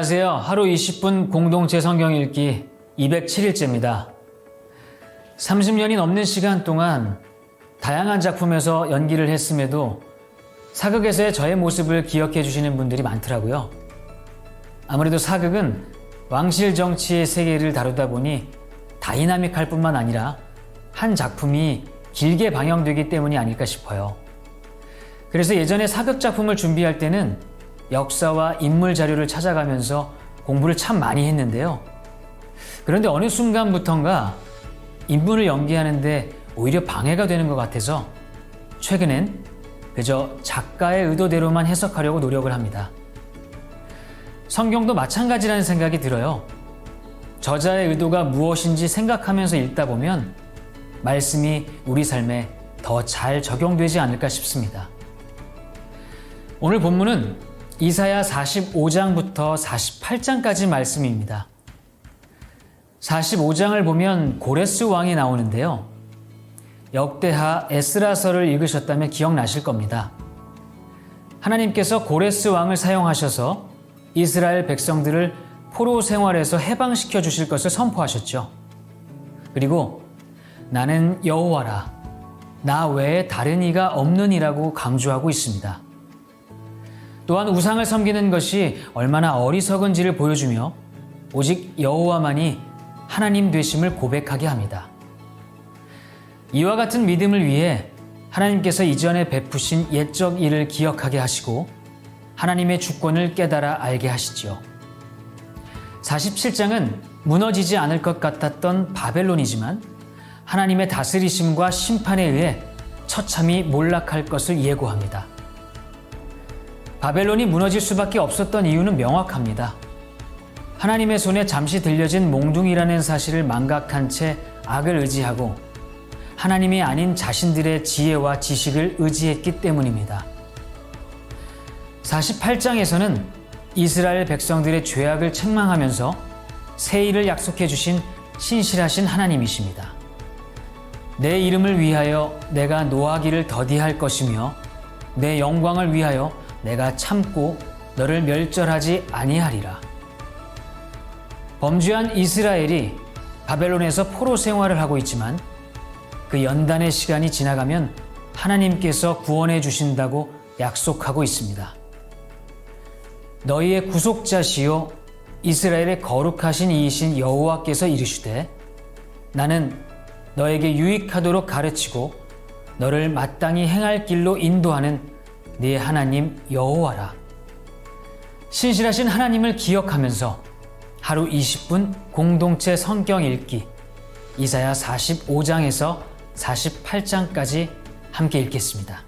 안녕하세요. 하루 20분 공동체 성경 읽기 207일째입니다. 30년이 넘는 시간 동안 다양한 작품에서 연기를 했음에도 사극에서의 저의 모습을 기억해 주시는 분들이 많더라고요. 아무래도 사극은 왕실 정치의 세계를 다루다 보니 다이나믹할 뿐만 아니라 한 작품이 길게 방영되기 때문이 아닐까 싶어요. 그래서 예전에 사극 작품을 준비할 때는 역사와 인물 자료를 찾아가면서 공부를 참 많이 했는데요. 그런데 어느 순간부턴가 인물을 연기하는데 오히려 방해가 되는 것 같아서 최근엔 그저 작가의 의도대로만 해석하려고 노력을 합니다. 성경도 마찬가지라는 생각이 들어요. 저자의 의도가 무엇인지 생각하면서 읽다 보면 말씀이 우리 삶에 더 잘 적용되지 않을까 싶습니다. 오늘 본문은 이사야 45장부터 48장까지 말씀입니다. 45장을 보면 고레스 왕이 나오는데요. 역대하 에스라서를 읽으셨다면 기억나실 겁니다. 하나님께서 고레스 왕을 사용하셔서 이스라엘 백성들을 포로 생활에서 해방시켜 주실 것을 선포하셨죠. 그리고 나는 여호와라, 나 외에 다른 이가 없느니라고 강조하고 있습니다. 또한 우상을 섬기는 것이 얼마나 어리석은지를 보여주며 오직 여호와만이 하나님 되심을 고백하게 합니다. 이와 같은 믿음을 위해 하나님께서 이전에 베푸신 옛적 일을 기억하게 하시고 하나님의 주권을 깨달아 알게 하시지요. 47장은 무너지지 않을 것 같았던 바벨론이지만 하나님의 다스리심과 심판에 의해 처참히 몰락할 것을 예고합니다. 바벨론이 무너질 수밖에 없었던 이유는 명확합니다. 하나님의 손에 잠시 들려진 몽둥이라는 사실을 망각한 채 악을 의지하고 하나님이 아닌 자신들의 지혜와 지식을 의지했기 때문입니다. 48장에서는 이스라엘 백성들의 죄악을 책망하면서 새 일을 약속해 주신 신실하신 하나님이십니다. 내 이름을 위하여 내가 노하기를 더디할 것이며 내 영광을 위하여 내가 참고 너를 멸절하지 아니하리라. 범죄한 이스라엘이 바벨론에서 포로 생활을 하고 있지만 그 연단의 시간이 지나가면 하나님께서 구원해 주신다고 약속하고 있습니다. 너희의 구속자시요 이스라엘의 거룩하신 이이신 여호와께서 이르시되 나는 너에게 유익하도록 가르치고 너를 마땅히 행할 길로 인도하는 네 하나님 여호와라. 신실하신 하나님을 기억하면서 하루 20분 공동체 성경 읽기 이사야 45장에서 48장까지 함께 읽겠습니다.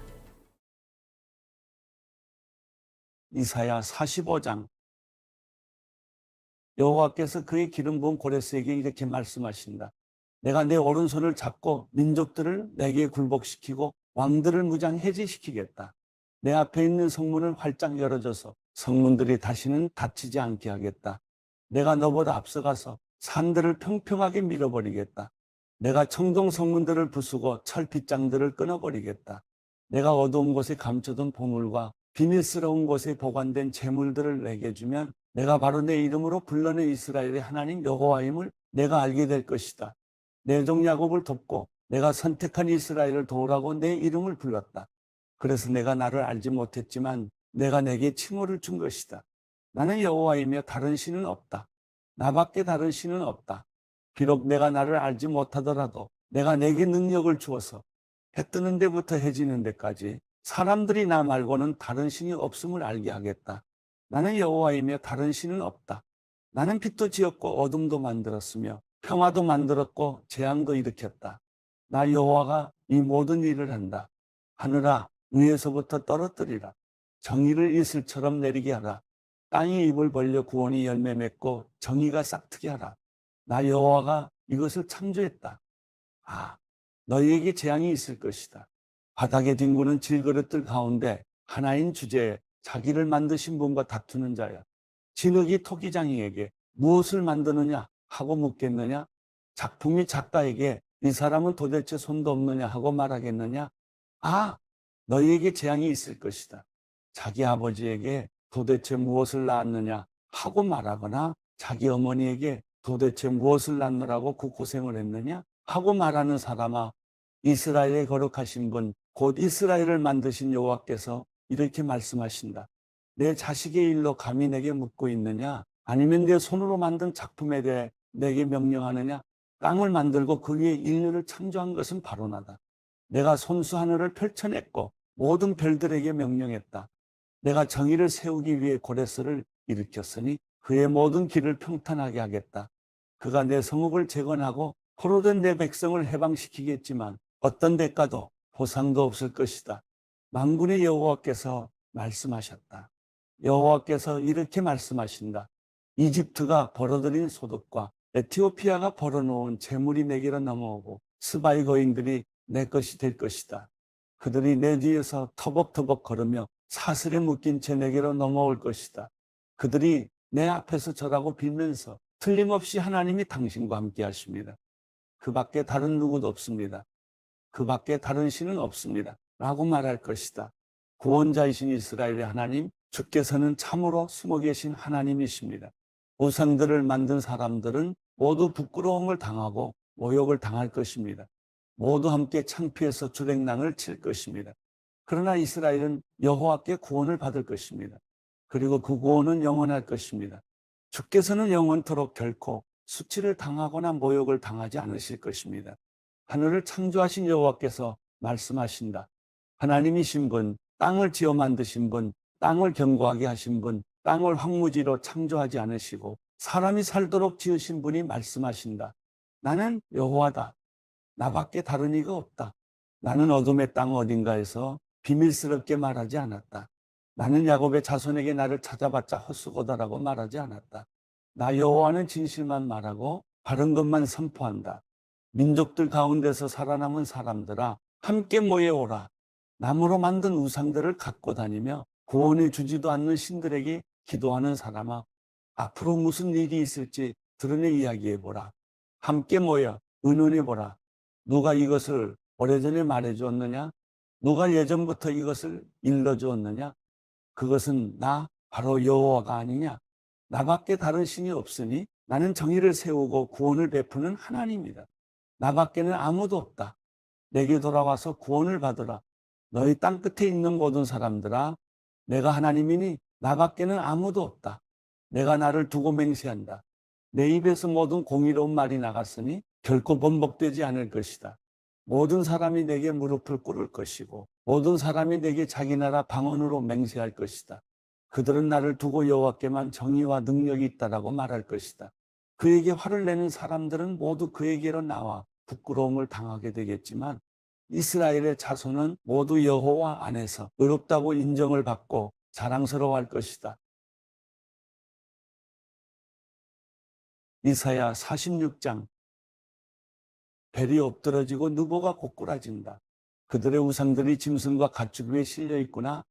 이사야 45장. 여호와께서 그의 기름 부은 고레스에게 이렇게 말씀하신다. 내가 내 오른손을 잡고 민족들을 내게 굴복시키고 왕들을 무장 해제시키겠다. 내 앞에 있는 성문을 활짝 열어줘서 성문들이 다시는 닫히지 않게 하겠다. 내가 너보다 앞서가서 산들을 평평하게 밀어버리겠다. 내가 청동 성문들을 부수고 철 빗장들을 끊어버리겠다. 내가 어두운 곳에 감춰둔 보물과 비밀스러운 곳에 보관된 재물들을 내게 주면 내가 바로 내 이름으로 불러낸 이스라엘의 하나님 여호와임을 내가 알게 될 것이다. 내 종 야곱을 돕고 내가 선택한 이스라엘을 도우라고 내 이름을 불렀다. 그래서 내가 나를 알지 못했지만 내가 내게 칭호를 준 것이다. 나는 여호와이며 다른 신은 없다. 나밖에 다른 신은 없다. 비록 내가 나를 알지 못하더라도 내가 내게 능력을 주어서 해 뜨는 데부터 해 지는 데까지 사람들이 나 말고는 다른 신이 없음을 알게 하겠다. 나는 여호와이며 다른 신은 없다. 나는 빛도 지었고 어둠도 만들었으며 평화도 만들었고 재앙도 일으켰다. 나 여호와가 이 모든 일을 한다. 하늘아, 위에서부터 떨어뜨리라. 정의를 이슬처럼 내리게 하라. 땅이 입을 벌려 구원이 열매 맺고 정의가 싹트게 하라. 나 여호와가 이것을 창조했다. 너희에게 재앙이 있을 것이다. 바닥에 뒹구는 질그릇들 가운데 하나인 주제에 자기를 만드신 분과 다투는 자야. 진흙이 토기장이에게 무엇을 만드느냐 하고 묻겠느냐? 작품이 작가에게 이 사람은 도대체 손도 없느냐 하고 말하겠느냐? 너희에게 재앙이 있을 것이다. 자기 아버지에게 도대체 무엇을 낳았느냐 하고 말하거나 자기 어머니에게 도대체 무엇을 낳느라고 그 고생을 했느냐 하고 말하는 사람아, 이스라엘의 거룩하신 분 곧 이스라엘을 만드신 여호와께서 이렇게 말씀하신다. 내 자식의 일로 감히 내게 묻고 있느냐? 아니면 내 손으로 만든 작품에 대해 내게 명령하느냐? 땅을 만들고 그 위에 인류를 창조한 것은 바로 나다. 내가 손수 하늘을 펼쳐냈고 모든 별들에게 명령했다. 내가 정의를 세우기 위해 고레스를 일으켰으니 그의 모든 길을 평탄하게 하겠다. 그가 내 성읍을 재건하고 포로된 내 백성을 해방시키겠지만 어떤 대가도 보상도 없을 것이다. 만군의 여호와께서 말씀하셨다. 여호와께서 이렇게 말씀하신다. 이집트가 벌어들인 소득과 에티오피아가 벌어놓은 재물이 내게로 넘어오고 스바이 거인들이 내 것이 될 것이다. 그들이 내 뒤에서 터벅터벅 걸으며 사슬에 묶인 채 내게로 넘어올 것이다. 그들이 내 앞에서 절하고 빌면서 틀림없이 하나님이 당신과 함께 하십니다. 그 밖에 다른 누구도 없습니다. 그 밖에 다른 신은 없습니다. 라고 말할 것이다. 구원자이신 이스라엘의 하나님, 주께서는 참으로 숨어 계신 하나님이십니다. 우상들을 만든 사람들은 모두 부끄러움을 당하고 모욕을 당할 것입니다. 모두 함께 창피해서 주랭랑을 칠 것입니다. 그러나 이스라엘은 여호와께 구원을 받을 것입니다. 그리고 그 구원은 영원할 것입니다. 주께서는 영원토록 결코 수치를 당하거나 모욕을 당하지 않으실 것입니다. 하늘을 창조하신 여호와께서 말씀하신다. 하나님이신 분, 땅을 지어 만드신 분, 땅을 견고하게 하신 분, 땅을 황무지로 창조하지 않으시고 사람이 살도록 지으신 분이 말씀하신다. 나는 여호와다. 나밖에 다른 이가 없다. 나는 어둠의 땅 어딘가에서 비밀스럽게 말하지 않았다. 나는 야곱의 자손에게 나를 찾아봤자 헛수고다라고 말하지 않았다. 나 여호와는 진실만 말하고 바른 것만 선포한다. 민족들 가운데서 살아남은 사람들아, 함께 모여오라. 나무로 만든 우상들을 갖고 다니며 구원해 주지도 않는 신들에게 기도하는 사람아, 앞으로 무슨 일이 있을지 드러내 이야기해보라. 함께 모여 의논해보라. 누가 이것을 오래전에 말해주었느냐? 누가 예전부터 이것을 일러주었느냐? 그것은 나 바로 여호와가 아니냐? 나밖에 다른 신이 없으니 나는 정의를 세우고 구원을 베푸는 하나님이다. 나밖에는 아무도 없다. 내게 돌아와서 구원을 받으라. 너희 땅끝에 있는 모든 사람들아, 내가 하나님이니 나밖에는 아무도 없다. 내가 나를 두고 맹세한다. 내 입에서 모든 공의로운 말이 나갔으니 결코 번복되지 않을 것이다. 모든 사람이 내게 무릎을 꿇을 것이고 모든 사람이 내게 자기 나라 방언으로 맹세할 것이다. 그들은 나를 두고 여호와께만 정의와 능력이 있다라고 말할 것이다. 그에게 화를 내는 사람들은 모두 그에게로 나와 부끄러움을 당하게 되겠지만 이스라엘의 자손은 모두 여호와 안에서 의롭다고 인정을 받고 자랑스러워할 것이다. 이사야 46장. 벨이 엎드러지고 누보가 고꾸라진다. 그들의 우상들이 짐승과 가축 위에 실려 있구나.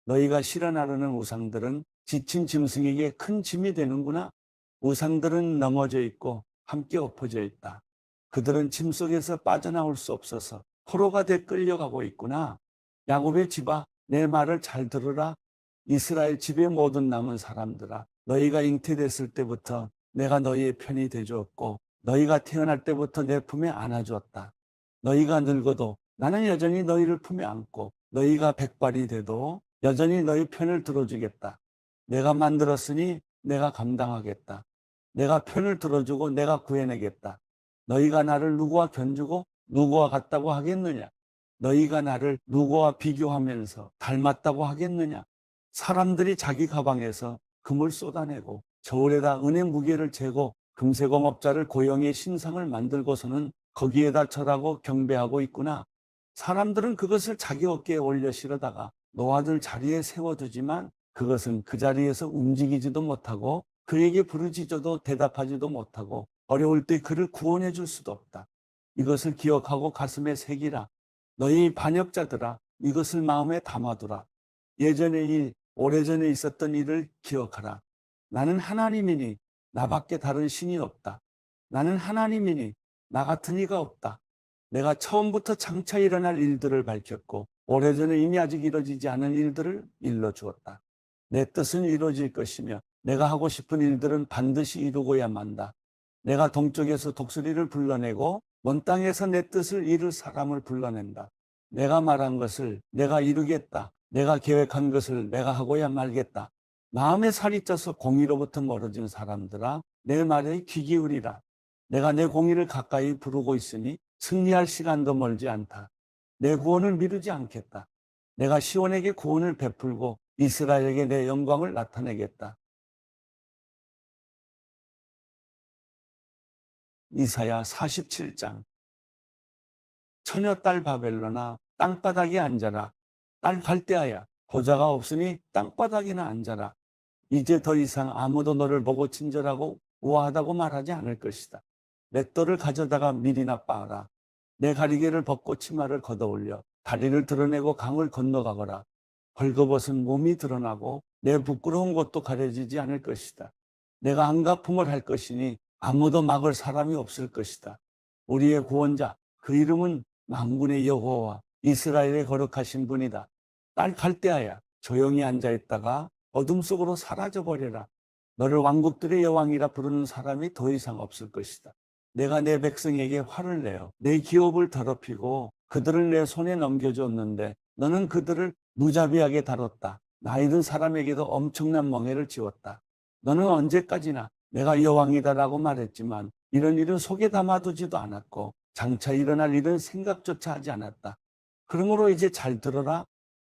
너희가 실어 나르는 우상들은 지친 짐승에게 큰 짐이 되는구나. 우상들은 넘어져 있고 함께 엎어져 있다. 그들은 짐 속에서 빠져나올 수 없어서 포로가 돼 끌려가고 있구나. 야곱의 집아, 내 말을 잘 들으라. 이스라엘 집의 모든 남은 사람들아, 너희가 잉태됐을 때부터 내가 너희의 편이 되주었고 너희가 태어날 때부터 내 품에 안아주었다. 너희가 늙어도 나는 여전히 너희를 품에 안고 너희가 백발이 돼도 여전히 너희 편을 들어주겠다. 내가 만들었으니 내가 감당하겠다. 내가 편을 들어주고 내가 구해내겠다. 너희가 나를 누구와 견주고 누구와 같다고 하겠느냐? 너희가 나를 누구와 비교하면서 닮았다고 하겠느냐? 사람들이 자기 가방에서 금을 쏟아내고 저울에다 은의 무게를 재고 금세공업자를 고용해 신상을 만들고서는 거기에다 절하고 경배하고 있구나. 사람들은 그것을 자기 어깨에 올려 실어다가 노아들 자리에 세워두지만 그것은 그 자리에서 움직이지도 못하고 그에게 부르짖어도 대답하지도 못하고 어려울 때 그를 구원해 줄 수도 없다. 이것을 기억하고 가슴에 새기라. 너희 반역자들아, 이것을 마음에 담아두라. 예전의 일, 오래전에 있었던 일을 기억하라. 나는 하나님이니 나밖에 다른 신이 없다. 나는 하나님이니 나 같은 이가 없다. 내가 처음부터 장차 일어날 일들을 밝혔고 오래전에 이미 아직 이루어지지 않은 일들을 일러주었다. 내 뜻은 이루어질 것이며 내가 하고 싶은 일들은 반드시 이루고야 만다. 내가 동쪽에서 독수리를 불러내고 먼 땅에서 내 뜻을 이룰 사람을 불러낸다. 내가 말한 것을 내가 이루겠다. 내가 계획한 것을 내가 하고야 말겠다. 마음에 살이 쪄서 공의로부터 멀어진 사람들아, 내 말에 귀 기울이라. 내가 내 공의를 가까이 부르고 있으니 승리할 시간도 멀지 않다. 내 구원을 미루지 않겠다. 내가 시온에게 구원을 베풀고 이스라엘에게 내 영광을 나타내겠다. 이사야 47장. 처녀딸 바벨론아, 땅바닥에 앉아라. 딸 갈대아야, 보좌가 없으니 땅바닥에나 앉아라. 이제 더 이상 아무도 너를 보고 친절하고 우아하다고 말하지 않을 것이다. 맷돌을 가져다가 밀이나 빻아라. 내 가리개를 벗고 치마를 걷어올려 다리를 드러내고 강을 건너가거라. 벌거벗은 몸이 드러나고 내 부끄러운 것도 가려지지 않을 것이다. 내가 안가품을 할 것이니 아무도 막을 사람이 없을 것이다. 우리의 구원자, 그 이름은 만군의 여호와, 이스라엘의 거룩하신 분이다. 딸 갈대아야, 조용히 앉아있다가 어둠 속으로 사라져버려라. 너를 왕국들의 여왕이라 부르는 사람이 더 이상 없을 것이다. 내가 내 백성에게 화를 내어 내 기업을 더럽히고 그들을 내 손에 넘겨줬는데 너는 그들을 무자비하게 다뤘다. 나이든 사람에게도 엄청난 멍해를 지웠다. 너는 언제까지나 내가 여왕이다라고 말했지만 이런 일은 속에 담아두지도 않았고 장차 일어날 일은 생각조차 하지 않았다. 그러므로 이제 잘 들어라.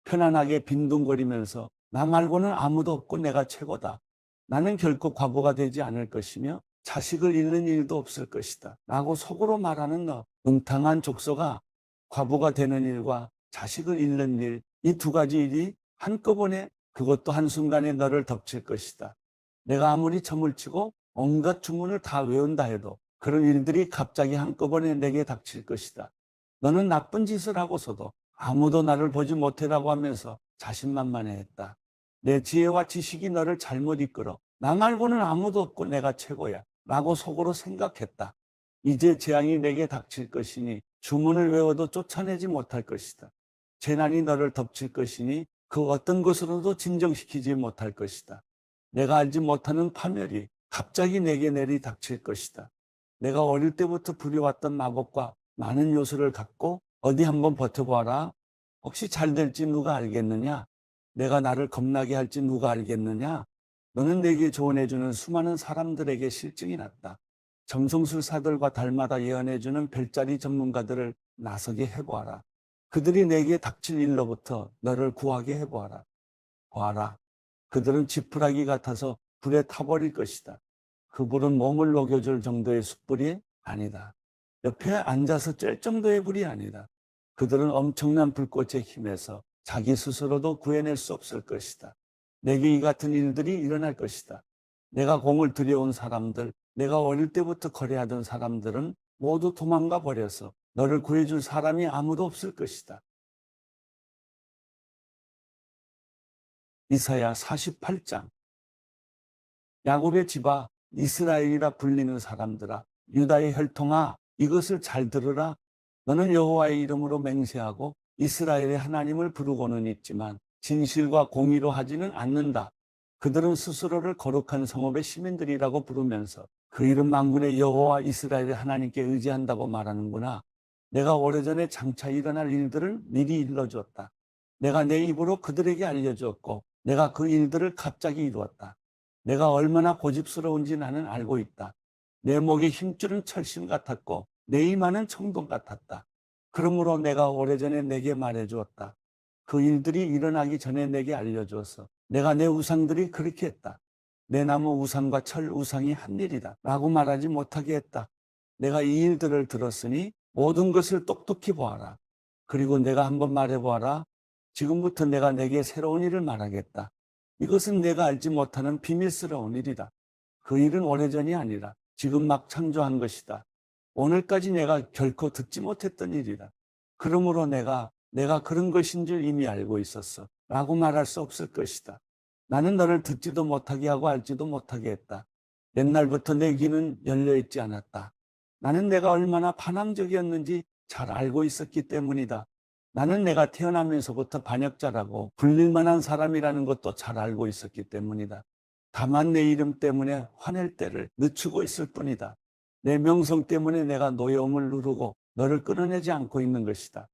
편안하게 빈둥거리면서 나 말고는 아무도 없고 내가 최고다. 나는 결코 과부가 되지 않을 것이며 자식을 잃는 일도 없을 것이다. 라고 속으로 말하는 너, 웅탕한 족소가 과부가 되는 일과 자식을 잃는 일, 이 두 가지 일이 한꺼번에 그것도 한순간에 너를 덮칠 것이다. 내가 아무리 점을 치고 온갖 주문을 다 외운다 해도 그런 일들이 갑자기 한꺼번에 내게 닥칠 것이다. 너는 나쁜 짓을 하고서도 아무도 나를 보지 못해라고 하면서 자신만만해했다. 내 지혜와 지식이 너를 잘못 이끌어 나 말고는 아무도 없고 내가 최고야 라고 속으로 생각했다. 이제 재앙이 내게 닥칠 것이니 주문을 외워도 쫓아내지 못할 것이다. 재난이 너를 덮칠 것이니 그 어떤 것으로도 진정시키지 못할 것이다. 내가 알지 못하는 파멸이 갑자기 내게 내리 닥칠 것이다. 내가 어릴 때부터 부려왔던 마법과 많은 요소를 갖고 어디 한번 버텨봐라. 혹시 잘 될지 누가 알겠느냐? 내가 나를 겁나게 할지 누가 알겠느냐? 너는 내게 조언해주는 수많은 사람들에게 실증이 났다. 점성술사들과 달마다 예언해주는 별자리 전문가들을 나서게 해보아라. 그들이 내게 닥칠 일로부터 너를 구하게 해보아라. 보아라. 그들은 지푸라기 같아서 불에 타버릴 것이다. 그 불은 몸을 녹여줄 정도의 숯불이 아니다. 옆에 앉아서 쬐 정도의 불이 아니다. 그들은 엄청난 불꽃에 힘에서 자기 스스로도 구해낼 수 없을 것이다. 내게 이 같은 일들이 일어날 것이다. 내가 공을 들여온 사람들, 내가 어릴 때부터 거래하던 사람들은 모두 도망가 버려서 너를 구해줄 사람이 아무도 없을 것이다. 이사야 48장. 야곱의 집아, 이스라엘이라 불리는 사람들아, 유다의 혈통아, 이것을 잘 들으라. 너는 여호와의 이름으로 맹세하고 이스라엘의 하나님을 부르고는 있지만 진실과 공의로 하지는 않는다. 그들은 스스로를 거룩한 성읍의 시민들이라고 부르면서 그 이름 만군의 여호와 이스라엘의 하나님께 의지한다고 말하는구나. 내가 오래전에 장차 일어날 일들을 미리 일러주었다. 내가 내 입으로 그들에게 알려주었고 내가 그 일들을 갑자기 이루었다. 내가 얼마나 고집스러운지 나는 알고 있다. 내 목의 힘줄은 철심 같았고 내 이마는 청동 같았다. 그러므로 내가 오래전에 내게 말해주었다. 그 일들이 일어나기 전에 내게 알려주어서 내가 내 우상들이 그렇게 했다. 내 나무 우상과 철 우상이 한 일이다 라고 말하지 못하게 했다. 내가 이 일들을 들었으니 모든 것을 똑똑히 보아라. 그리고 내가 한번 말해보아라. 지금부터 내가 내게 새로운 일을 말하겠다. 이것은 내가 알지 못하는 비밀스러운 일이다. 그 일은 오래전이 아니라 지금 막 창조한 것이다. 오늘까지 내가 결코 듣지 못했던 일이다. 그러므로 내가 그런 것인 줄 이미 알고 있었어 라고 말할 수 없을 것이다. 나는 너를 듣지도 못하게 하고 알지도 못하게 했다. 옛날부터 내 귀는 열려있지 않았다. 나는 내가 얼마나 반항적이었는지 잘 알고 있었기 때문이다. 나는 내가 태어나면서부터 반역자라고 불릴 만한 사람이라는 것도 잘 알고 있었기 때문이다. 다만 내 이름 때문에 화낼 때를 늦추고 있을 뿐이다. 내 명성 때문에 내가 노여움을 누르고 너를 끌어내지 않고 있는 것이다.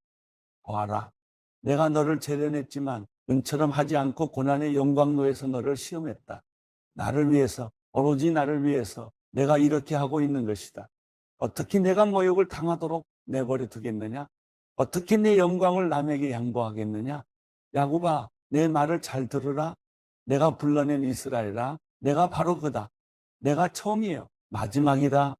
보아라. 내가 너를 재련했지만 은처럼 하지 않고 고난의 영광로에서 너를 시험했다. 나를 위해서, 오로지 나를 위해서 내가 이렇게 하고 있는 것이다. 어떻게 내가 모욕을 당하도록 내버려 두겠느냐? 어떻게 내 영광을 남에게 양보하겠느냐? 야곱아, 내 말을 잘 들으라. 내가 불러낸 이스라엘아, 내가 바로 그다. 내가 처음이에요. 마지막이다.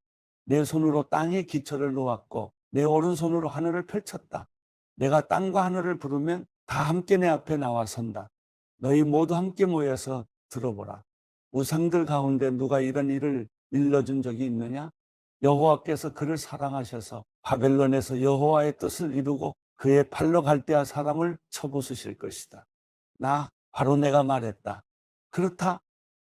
내 손으로 땅에 기초를 놓았고 내 오른손으로 하늘을 펼쳤다. 내가 땅과 하늘을 부르면 다 함께 내 앞에 나와 선다. 너희 모두 함께 모여서 들어보라. 우상들 가운데 누가 이런 일을 일러준 적이 있느냐? 여호와께서 그를 사랑하셔서 바벨론에서 여호와의 뜻을 이루고 그의 팔로 갈대아 사람을 쳐부수실 것이다. 바로 내가 말했다. 그렇다.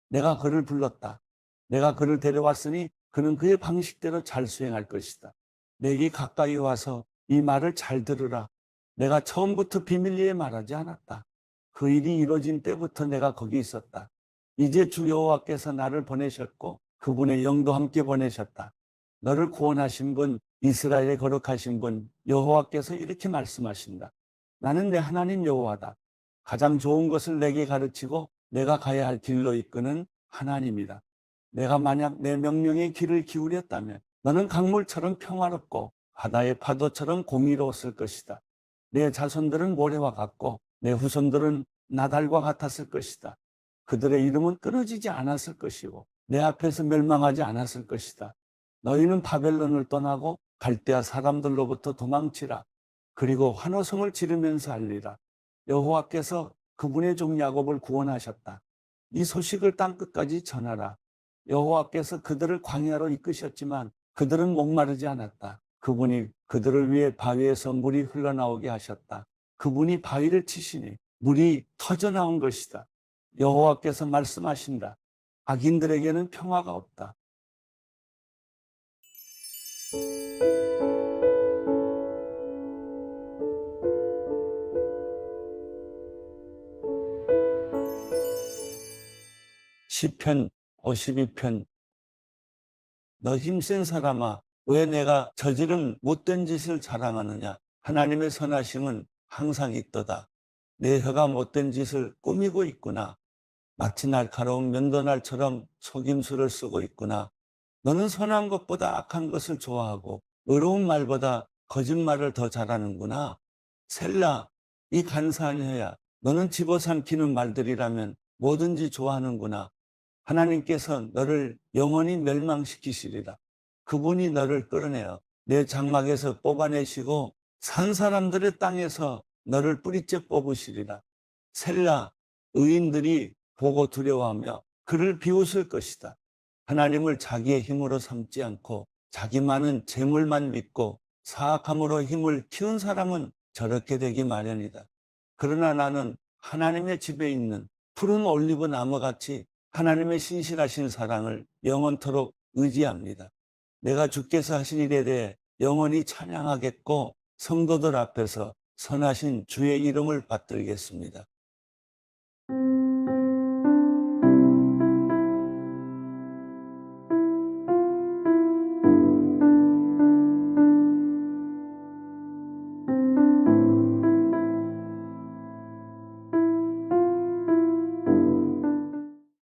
내가 그를 불렀다. 내가 그를 데려왔으니 그는 그의 방식대로 잘 수행할 것이다. 내게 가까이 와서 이 말을 잘 들으라. 내가 처음부터 비밀리에 말하지 않았다. 그 일이 이루어진 때부터 내가 거기 있었다. 이제 주 여호와께서 나를 보내셨고 그분의 영도 함께 보내셨다. 너를 구원하신 분, 이스라엘의 거룩하신 분 여호와께서 이렇게 말씀하신다. 나는 내 하나님 여호와다. 가장 좋은 것을 내게 가르치고 내가 가야 할 길로 이끄는 하나님이다. 내가 만약 내 명령에 귀를 기울였다면 너는 강물처럼 평화롭고 바다의 파도처럼 공의로웠을 것이다. 내 자손들은 모래와 같고 내 후손들은 나달과 같았을 것이다. 그들의 이름은 끊어지지 않았을 것이고 내 앞에서 멸망하지 않았을 것이다. 너희는 바벨론을 떠나고 갈대아 사람들로부터 도망치라. 그리고 환호성을 지르면서 알리라. 여호와께서 그분의 종 야곱을 구원하셨다. 이 소식을 땅끝까지 전하라. 여호와께서 그들을 광야로 이끄셨지만 그들은 목마르지 않았다. 그분이 그들을 위해 바위에서 물이 흘러나오게 하셨다. 그분이 바위를 치시니 물이 터져나온 것이다. 여호와께서 말씀하신다. 악인들에게는 평화가 없다. 시편 52편. 너 힘센 사람아, 왜 내가 저지른 못된 짓을 자랑하느냐? 하나님의 선하심은 항상 있도다. 내 혀가 못된 짓을 꾸미고 있구나. 마치 날카로운 면도날처럼 속임수를 쓰고 있구나. 너는 선한 것보다 악한 것을 좋아하고 의로운 말보다 거짓말을 더 잘하는구나. 셀라, 이 간사한 혀야, 너는 집어삼키는 말들이라면 뭐든지 좋아하는구나. 하나님께서 너를 영원히 멸망시키시리라. 그분이 너를 끌어내어 내 장막에서 뽑아내시고 산 사람들의 땅에서 너를 뿌리째 뽑으시리라. 셀라, 의인들이 보고 두려워하며 그를 비웃을 것이다. 하나님을 자기의 힘으로 삼지 않고 자기 많은 재물만 믿고 사악함으로 힘을 키운 사람은 저렇게 되기 마련이다. 그러나 나는 하나님의 집에 있는 푸른 올리브 나무같이 하나님의 신실하신 사랑을 영원토록 의지합니다. 내가 주께서 하신 일에 대해 영원히 찬양하겠고 성도들 앞에서 선하신 주의 이름을 받들겠습니다.